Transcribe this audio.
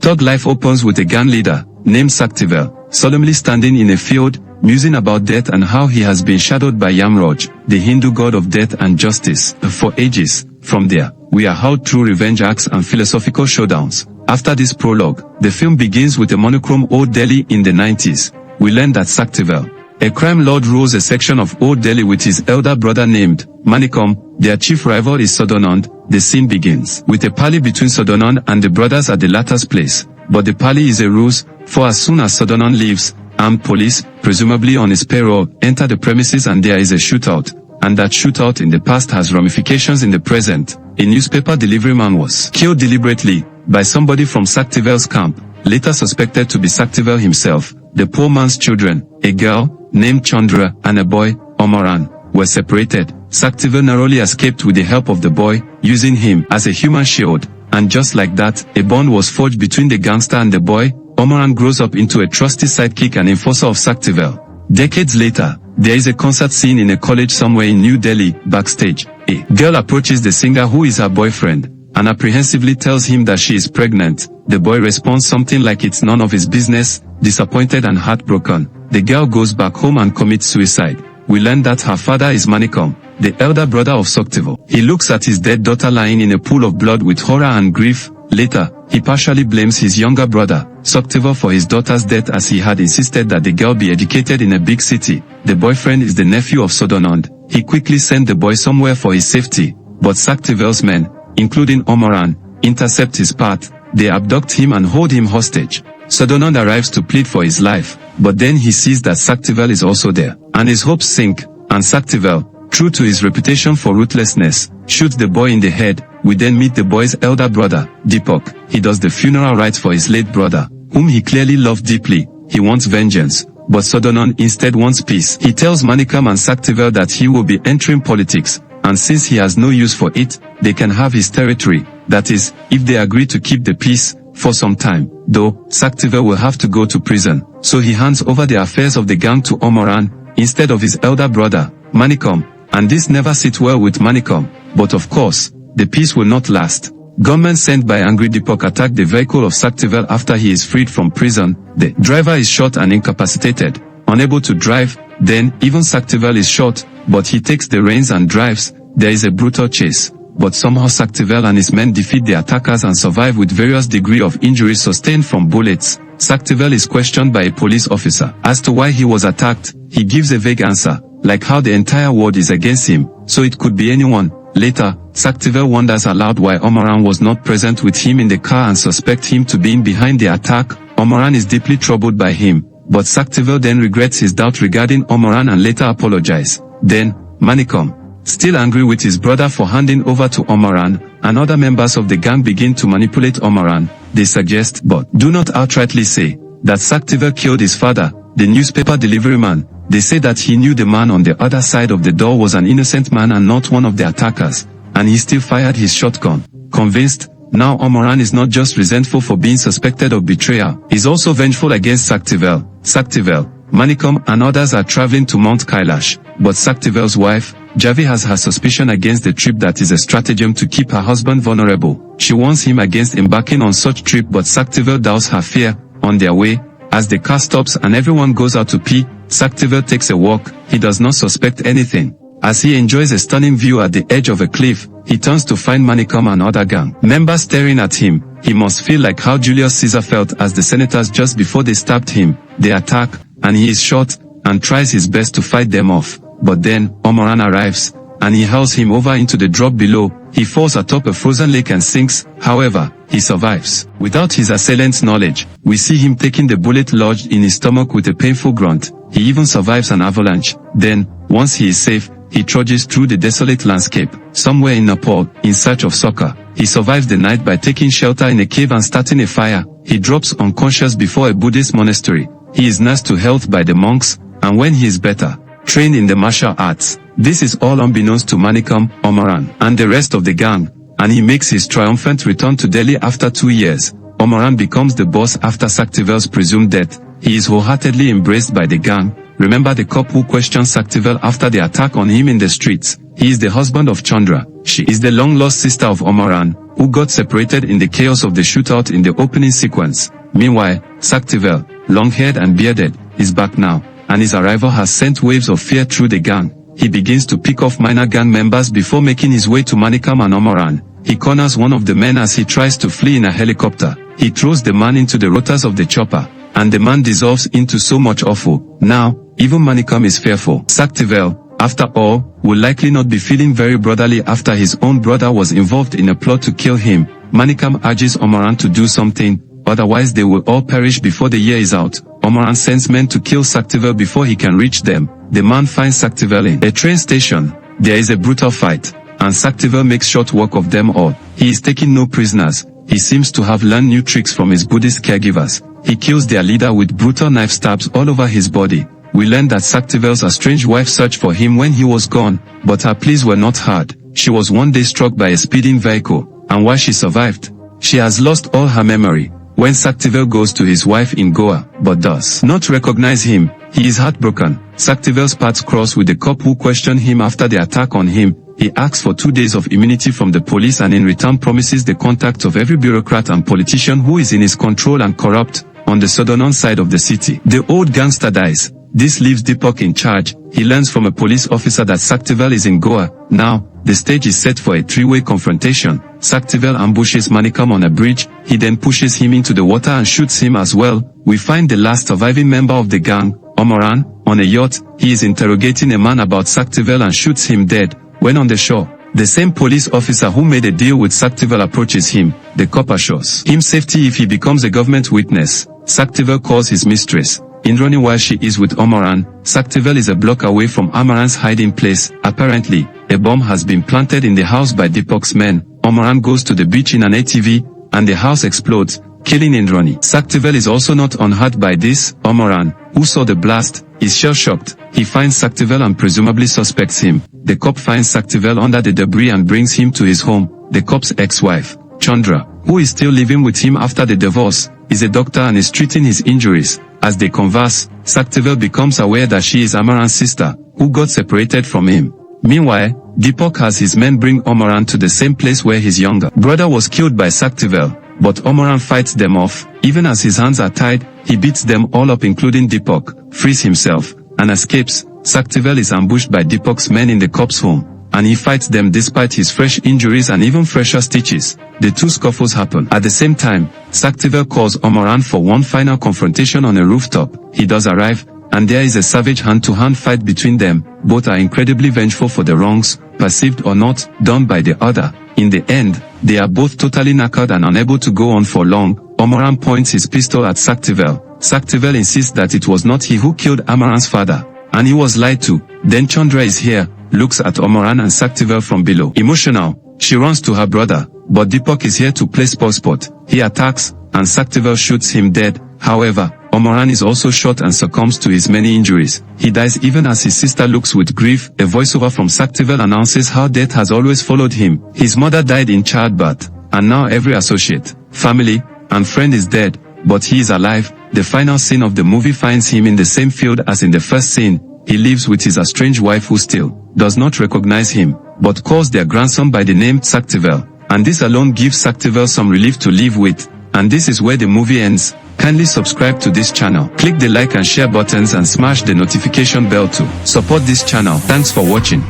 Thuglife opens with a gang leader, named Saktivel, solemnly standing in a field, musing about death and how he has been shadowed by Yamraj, the Hindu god of death and justice, for ages. From there, we are hauled through revenge acts and philosophical showdowns. After this prologue, the film begins with a monochrome Old Delhi in the 90s. We learn that Saktivel, a crime lord, rules a section of Old Delhi with his elder brother named Manikam. Their chief rival is Subordinate. The scene begins with a parley between Subordinate and the brothers at the latter's place. But the parley is a ruse, for as soon as Subordinate leaves, armed police, presumably on his payroll, enter the premises and there is a shootout. And that shootout in the past has ramifications in the present. A newspaper delivery man was killed deliberately by somebody from Saktivel's camp, later suspected to be Saktivel himself. The poor man's children, a girl named Chandra and a boy, Omaran, were separated. Saktivel narrowly escaped with the help of the boy, using him as a human shield. And just like that, a bond was forged between the gangster and the boy. Omaran grows up into a trusty sidekick and enforcer of Saktivel. Decades later, there is a concert scene in a college somewhere in New Delhi. Backstage, a girl approaches the singer who is her boyfriend, and apprehensively tells him that she is pregnant. The boy responds something like it's none of his business. Disappointed and heartbroken, the girl goes back home and commits suicide. We learn that her father is Manikam, the elder brother of Saktivel. He looks at his dead daughter lying in a pool of blood with horror and grief. Later, he partially blames his younger brother, Saktivel, for his daughter's death, as he had insisted that the girl be educated in a big city. The boyfriend is the nephew of Subordinate. He quickly sent the boy somewhere for his safety, but Saktivel's men, including Omaran, intercept his path. They abduct him and hold him hostage. Subordinate arrives to plead for his life, but then he sees that Saktivel is also there, and his hopes sink, and Saktivel, true to his reputation for ruthlessness, shoots the boy in the head. We then meet the boy's elder brother, Deepak. He does the funeral rites for his late brother, whom he clearly loved deeply. He wants vengeance, but Subordinate instead wants peace. He tells Manikam and Saktivel that he will be entering politics, and since he has no use for it, they can have his territory. That is, if they agree to keep the peace for some time. Though, Saktivel will have to go to prison, so he hands over the affairs of the gang to Omaran, instead of his elder brother, Manikam. And this never sits well with Manikam. But of course, the peace will not last. Gunmen sent by angry Deepak attack the vehicle of Saktivel after he is freed from prison. The driver is shot and incapacitated, unable to drive. Then, even Saktivel is shot, but he takes the reins and drives. There is a brutal chase, but somehow Saktivel and his men defeat the attackers and survive with various degree of injuries sustained from bullets. Saktivel is questioned by a police officer as to why he was attacked. He gives a vague answer, like how the entire world is against him, so it could be anyone. Later, Saktivel wonders aloud why Omaran was not present with him in the car and suspects him to be behind the attack. Omaran is deeply troubled by him, but Saktivel then regrets his doubt regarding Omaran and later apologizes. Then, Manikam, still angry with his brother for handing over to Omaran, and other members of the gang begin to manipulate Omaran. They suggest, but do not outrightly say, that Saktivel killed his father, the newspaper delivery man. They say that he knew the man on the other side of the door was an innocent man and not one of the attackers, and he still fired his shotgun. Convinced, now Omaran is not just resentful for being suspected of betrayal, he's also vengeful against Saktivel. Saktivel, Manikam and others are traveling to Mount Kailash, but Saktivel's wife, Javi, has her suspicion against the trip that is a stratagem to keep her husband vulnerable. She warns him against embarking on such trip, but Saktivel doubts her fear. On their way, as the car stops and everyone goes out to pee, Saktivel takes a walk. He does not suspect anything. As he enjoys a stunning view at the edge of a cliff, he turns to find Manikam and other gang members staring at him. He must feel like how Julius Caesar felt as the senators just before they stabbed him. They attack, and he is shot, and tries his best to fight them off. But then, Omaran arrives, and he hurls him over into the drop below. He falls atop a frozen lake and sinks. However, he survives. Without his assailant's knowledge, we see him taking the bullet lodged in his stomach with a painful grunt. He even survives an avalanche. Then, once he is safe, he trudges through the desolate landscape, somewhere in Nepal, in search of succor. He survives the night by taking shelter in a cave and starting a fire. He drops unconscious before a Buddhist monastery. He is nursed to health by the monks, and when he is better, trained in the martial arts. This is all unbeknownst to Manikam, Omaran, and the rest of the gang, and he makes his triumphant return to Delhi after 2 years. Omaran becomes the boss after Saktivel's presumed death. He is wholeheartedly embraced by the gang. Remember the cop who questioned Saktivel after the attack on him in the streets? He is the husband of Chandra. She is the long-lost sister of Omaran. who got separated in the chaos of the shootout in the opening sequence. Meanwhile, Saktivel, long-haired and bearded, is back now, and his arrival has sent waves of fear through the gang. He begins to pick off minor gang members before making his way to Manikam and Omoran. He corners one of the men as he tries to flee in a helicopter. He throws the man into the rotors of the chopper, and the man dissolves into so much awful. Now, even Manikam is fearful. Saktivel, after all, will likely not be feeling very brotherly after his own brother was involved in a plot to kill him. Manikam urges Omoran to do something, otherwise they will all perish before the year is out. Omoran sends men to kill Saktivel before he can reach them. The man finds Saktivel in a train station. There is a brutal fight, and Saktivel makes short work of them all. He is taking no prisoners. He seems to have learned new tricks from his Buddhist caregivers. He kills their leader with brutal knife stabs all over his body. We learn that Saktivel's estranged wife searched for him when he was gone, but her pleas were not heard. She was one day struck by a speeding vehicle, and while she survived, she has lost all her memory. When Saktivel goes to his wife in Goa, but does not recognize him, he is heartbroken. Saktivel's paths cross with the cop who questioned him after the attack on him. He asks for 2 days of immunity from the police and in return promises the contact of every bureaucrat and politician who is in his control and corrupt, on the southern side of the city. The old gangster dies. This leaves Deepak in charge. He learns from a police officer that Saktivel is in Goa. Now, the stage is set for a three-way confrontation. Saktivel ambushes Manikam on a bridge. He then pushes him into the water and shoots him as well. We find the last surviving member of the gang, Omoran, on a yacht. He is interrogating a man about Saktivel and shoots him dead. When on the shore, the same police officer who made a deal with Saktivel approaches him. The cop assures him safety if he becomes a government witness. Saktivel calls his mistress Indrani while she is with Omoran. Saktivel is a block away from Omoran's hiding place. Apparently, a bomb has been planted in the house by Deepak's men. Omoran goes to the beach in an ATV, and the house explodes, killing Indrani. Saktivel is also not unhurt by this. Omoran, who saw the blast, is shell-shocked. He finds Saktivel and presumably suspects him. The cop finds Saktivel under the debris and brings him to his home. The cop's ex-wife, Chandra, who is still living with him after the divorce, is a doctor and is treating his injuries. As they converse, Saktivel becomes aware that she is Omoran's sister, who got separated from him. Meanwhile, Deepak has his men bring Omoran to the same place where his younger brother was killed by Saktivel, but Omoran fights them off. Even as his hands are tied, he beats them all up including Deepak, frees himself, and escapes. Saktivel is ambushed by Deepak's men in the cop's home, and he fights them despite his fresh injuries and even fresher stitches. The two scuffles happen. At the same time, Saktivel calls Omoran for one final confrontation on a rooftop. He does arrive, and there is a savage hand-to-hand fight between them. Both are incredibly vengeful for the wrongs, perceived or not, done by the other. In the end, they are both totally knackered and unable to go on for long. Omoran points his pistol at Saktivel. Saktivel insists that it was not he who killed Omoran's father, and he was lied to. Then Chandra is here, looks at Omoran and Saktivel from below. Emotional, she runs to her brother, but Deepak is here to play spot. He attacks, and Saktivel shoots him dead. However, Omoran is also shot and succumbs to his many injuries. He dies even as his sister looks with grief. A voiceover from Saktivel announces how death has always followed him. His mother died in childbirth, and now every associate, family, and friend is dead, but he is alive. The final scene of the movie finds him in the same field as in the first scene. He lives with his estranged wife who still does not recognize him, but calls their grandson by the name Saktivel, and this alone gives Saktivel some relief to live with. And this is where the movie ends. Kindly subscribe to this channel. Click the like and share buttons and smash the notification bell to support this channel. Thanks for watching.